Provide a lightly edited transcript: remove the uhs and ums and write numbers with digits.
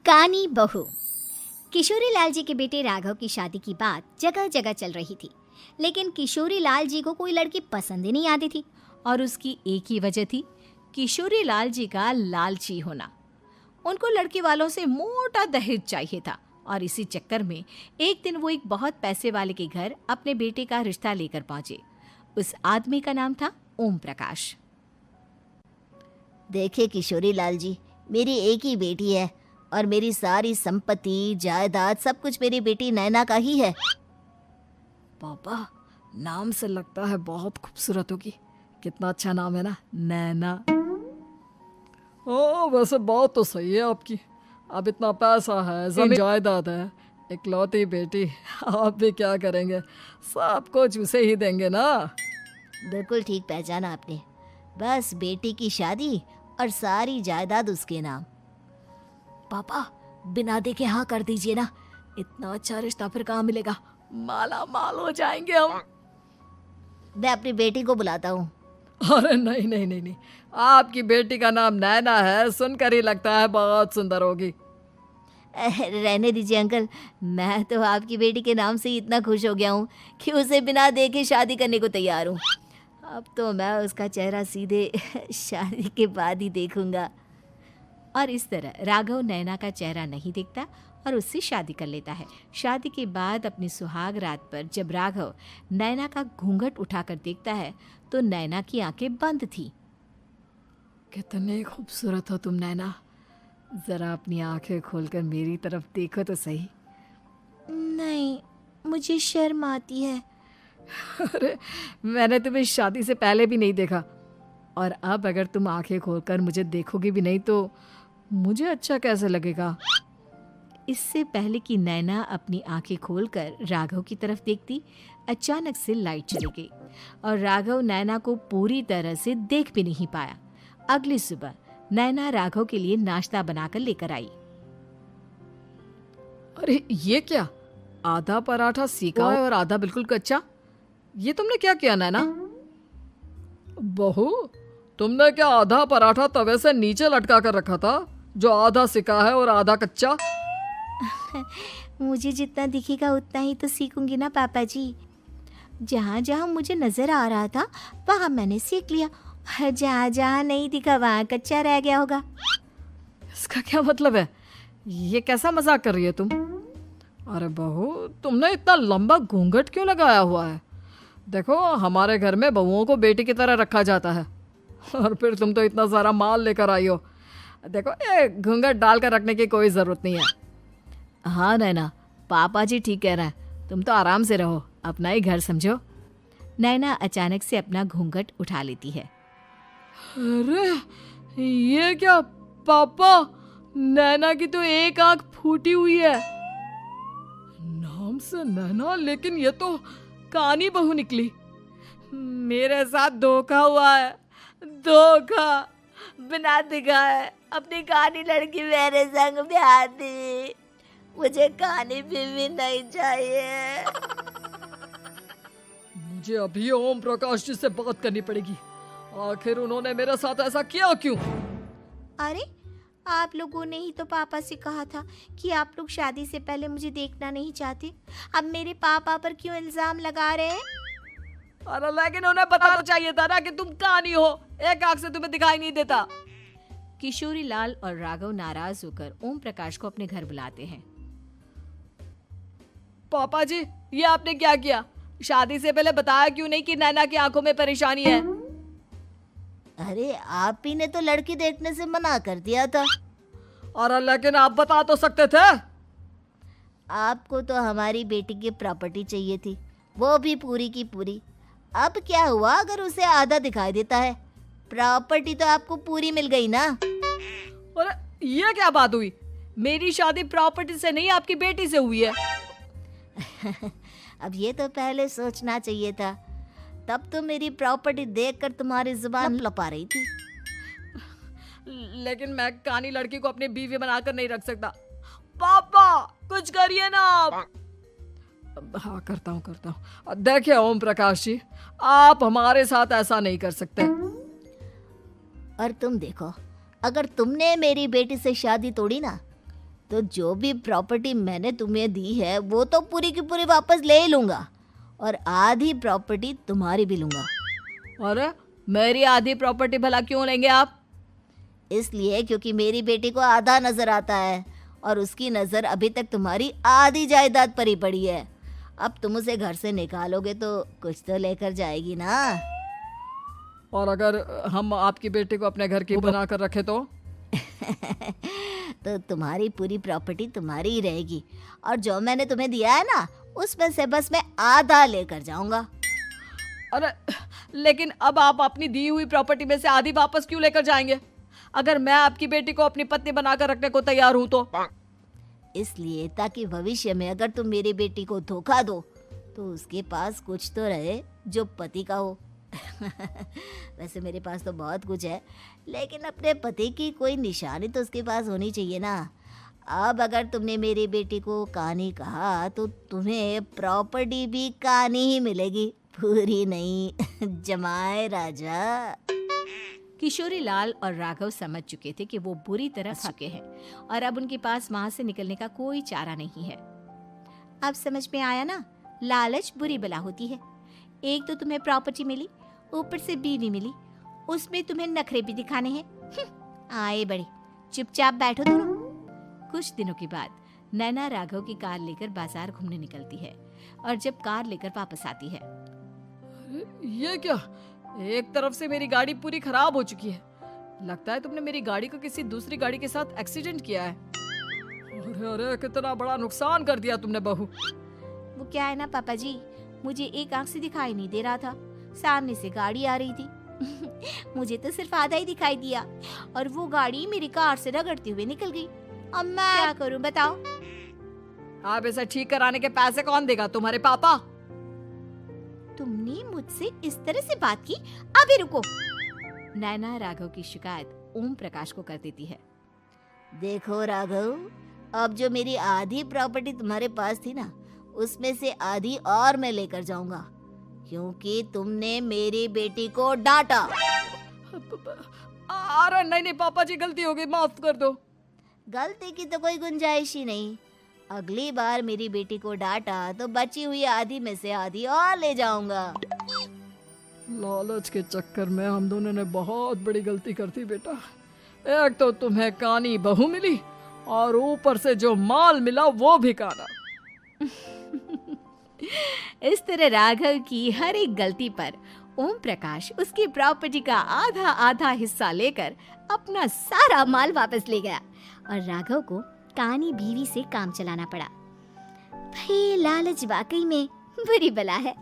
कानी बहू। किशोरी लाल जी के बेटे राघव की शादी की बात जगह जगह चल रही थी, लेकिन किशोरी लाल जी को कोई लड़की पसंद ही नहीं आती थी। और उसकी एक ही वजह थी, किशोरी लाल जी का लालची होना। उनको लड़के वालों से मोटा दहेज चाहिए था और इसी चक्कर में एक दिन वो एक बहुत पैसे वाले के घर अपने बेटे का रिश्ता लेकर पहुंचे। उस आदमी का नाम था ओम प्रकाश। देखे किशोरी लाल जी, मेरी एक ही बेटी है और मेरी सारी संपत्ति जायदाद सब कुछ मेरी बेटी नैना का ही है। पापा, नाम से लगता है बहुत खूबसूरत होगी। कितना अच्छा नाम है ना, नैना। ओ, वैसे बात तो सही है आपकी। अब इतना पैसा है, जमीन जायदाद है, इकलौती बेटी, आप भी क्या करेंगे? सब कुछ उसे ही देंगे ना। बिल्कुल ठीक पहचाना आपने। बस बेटी की शादी और सारी जायदाद उसके नाम। पापा, बिना देखे हाँ कर दीजिए ना। इतना अच्छा रिश्ता फिर कहाँ मिलेगा? माला माल हो जाएंगे हम। मैं अपनी बेटी को बुलाता हूँ। अरे नहीं नहीं नहीं नहीं, आपकी बेटी का नाम नैना है, सुनकर ही लगता है बहुत सुंदर होगी। रहने दीजिए अंकल, मैं तो आपकी बेटी के नाम से ही इतना खुश हो गया हूँ कि उसे बिना देखे शादी करने को तैयार हूँ। अब तो मैं उसका चेहरा सीधे शादी के बाद ही देखूंगा। और इस तरह राघव नैना का चेहरा नहीं देखता और उससे शादी कर लेता है। शादी के बाद अपनी सुहाग रात पर जब राघव नैना का घूंघट उठाकर देखता है तो नैना की आंखें बंद थी। कितनी खूबसूरत हो तुम नैना, जरा अपनी आंखें खोलकर मेरी तरफ देखो तो सही। नहीं, मुझे शर्म आती है। अरे, मैंने तुम्हें शादी से पहले भी नहीं देखा, और अब अगर तुम आंखें खोलकर मुझे देखोगी भी नहीं तो मुझे अच्छा कैसे लगेगा? इससे पहले कि नैना अपनी आंखें खोलकर राघव की तरफ देखती, अचानक से लाइट चली गई और राघव नैना को पूरी तरह से देख भी नहीं पाया। अगली सुबह नैना राघव के लिए नाश्ता बनाकर लेकर आई। अरे ये क्या, आधा पराठा सीका है और आधा बिल्कुल कच्चा। ये तुमने क्या किया नैना? बहू, तुमने क्या आधा पराठा तवे से नीचे लटका कर रखा था, जो आधा सिका है और आधा कच्चा? मुझे जितना दिखेगा उतना ही तो सीखूंगी ना पापा जी। जहाँ जहाँ मुझे नजर आ रहा था वहाँ मैंने सीख लिया, जहाँ जहाँ नहीं दिखा वहाँ कच्चा रह गया होगा। इसका क्या मतलब है? ये कैसा मजाक कर रही है तुम? अरे बहू, तुमने इतना लंबा घूंघट क्यों लगाया हुआ है? देखो, हमारे घर में बहुओं को बेटी की तरह रखा जाता है, और फिर तुम तो इतना सारा माल लेकर आई हो। देखो, ये घूंघट डालकर रखने की कोई ज़रूरत नहीं है। हाँ नैना, पापा जी ठीक कह रहे हैं, तुम तो आराम से रहो, अपना ही घर समझो। नैना अचानक से अपना घूंघट उठा लेती है। अरे ये क्या पापा, नैना की तो एक आंख फूटी हुई है। नाम से नैना, लेकिन ये तो कानी बहू निकली। मेरे साथ धोखा हुआ है, धोखा। बिना दिखाए अपनी कानी लड़की मेरे संग ब्याह दी। मुझे कानी बीवी नहीं चाहिए। मुझे अभी ओम प्रकाश जी से बात करनी पड़ेगी। आखिर उन्होंने मेरे साथ ऐसा किया क्यों? अरे, आप लोगों ने ही तो पापा से कहा था कि आप लोग शादी से पहले मुझे देखना नहीं चाहते। अब मेरे पापा पर क्यों इल्जाम लगा रहे हैं? अरे लेकिन उन्हें बताना चाहिए था ना कि तुम कानी हो, एक आंख से तुम्हें दिखाई नहीं देता। किशोरी लाल और राघव नाराज होकर ओम प्रकाश को अपने घर बुलाते हैं। पापा जी, ये आपने क्या किया? शादी से पहले बताया क्यों नहीं कि नैना की आंखों में परेशानी है? अरे, आप ही ने तो लड़की देखने से मना कर दिया था। और लेकिन आप बता तो सकते थे। आपको तो हमारी बेटी की प्रॉपर्टी चाहिए थी, वो भी पूरी की पूरी। अब क्या हुआ अगर उसे आधा दिखाई देता है? प्रॉपर्टी तो आपको पूरी मिल गई ना। अरे ये क्या बात हुई? मेरी शादी प्रॉपर्टी से नहीं, आपकी बेटी से हुई है। अब ये तो पहले सोचना चाहिए था, तब तो मेरी प्रॉपर्टी देखकर तुम्हारी जुबान लपा रही थी। लेकिन मैं कानी लड़की को अपनी बीवी बनाकर नहीं रख सकता। पापा, कुछ करिए ना आप। हाँ, करता हूँ। देखिए ओम प्रकाश जी, आप हमारे साथ ऐसा नहीं कर सकते। और तुम देखो, अगर तुमने मेरी बेटी से शादी तोड़ी ना तो जो भी प्रॉपर्टी मैंने तुम्हें दी है वो तो पूरी की पूरी वापस ले ही लूँगा और आधी प्रॉपर्टी तुम्हारी भी लूँगा। अरे मेरी आधी प्रॉपर्टी भला क्यों लेंगे आप? इसलिए क्योंकि मेरी बेटी को आधा नजर आता है और उसकी नज़र अभी तक तुम्हारी आधी जायदाद पर ही पड़ी है। अब तुम उसे घर से निकालोगे तो कुछ तो लेकर जाएगी ना। और अगर हम आपकी बेटी को अपने घर की बना कर रखे तो? तो तुम्हारी पूरी प्रॉपर्टी तुम्हारी ही रहेगी और जो मैंने तुम्हें दिया है ना उसमें से बस मैं आधा लेकर जाऊंगा। अरे लेकिन अब आप अपनी दी हुई प्रॉपर्टी में से आधी वापस क्यों लेकर जाएंगे? अगर मैं आपकी बेटी को अपनी पत्नी बनाकर रखने को तैयार हूं तो? इसलिए ताकि भविष्य में अगर तुम मेरी बेटी को धोखा दो तो उसके पास कुछ तो रहे जो पति का हो। वैसे मेरे पास तो बहुत कुछ है लेकिन अपने पति की कोई निशानी तो उसके पास होनी चाहिए ना। अब अगर तुमने मेरी बेटी को कानी कहा तो तुम्हें प्रॉपर्टी भी कानी ही मिलेगी, पूरी नहीं। जमाए राजा। किशोरी लाल और राघव समझ चुके थे कि वो बुरी तरह फंस चुके हैं और अब उनके पास वहां से निकलने का कोई चारा नहीं है। अब समझ में आया ना, लालच बुरी बला होती है। एक तो तुम्हें प्रॉपर्टी मिली, ऊपर से बीवी मिली, उसमें तुम्हें नखरे भी दिखाने हैं। आए बड़े, चुपचाप बैठो दोनों। कुछ दिनों के बाद नैना राघव की कार लेकर बाजार घूमने निकलती है और जब कार लेकर वापस आती है, ये क्या? एक तरफ से मेरी गाड़ी पूरी खराब हो चुकी है। लगता है तुमने मेरी गाड़ी को किसी दूसरी गाड़ी के साथ एक्सीडेंट किया है। अरे अरे कितना बड़ा नुकसान कर दिया तुमने बहू। वो क्या है ना पापा जी, मुझे एक आंख से दिखाई नहीं दे रहा था, सामने से गाड़ी आ रही थी। मुझे तो सिर्फ आधा ही दिखाई दिया और वो गाड़ी मेरी कार से रगड़ते हुए निकल गई। अब मैं क्या करूं बताओ? आप इसे ठीक कराने के पैसे कौन देगा? तुम्हारे पापा? तुमने मुझसे इस तरह से बात की? अभी रुको। नैना राघव की शिकायत ओम प्रकाश को कर देती है। देखो राघव, अब जो मेरी आधी प्रॉपर्टी तुम्हारे पास थी ना उसमें से आधी और मैं लेकर जाऊंगा क्योंकि तुमने मेरी बेटी को डांटा। अरे नहीं नहीं पापा जी, गलती हो गई, माफ कर दो। गलती की तो कोई गुंजाइश ही नहीं। अगली बार मेरी बेटी को डांटा तो बची हुई आधी में से आधी और ले जाऊंगा। लालच के चक्कर में हम दोनों ने बहुत बड़ी गलती कर दी बेटा। एक तो तुम्हें कानी बहू मिली और ऊपर से जो माल मिला वो भी काना। इस तरह राघव की हर एक गलती पर ओम प्रकाश उसकी प्रॉपर्टी का आधा आधा हिस्सा लेकर अपना सारा माल वापस ले गया और राघव को कानी बीवी से काम चलाना पड़ा। भाई लालच वाकई में बुरी बला है।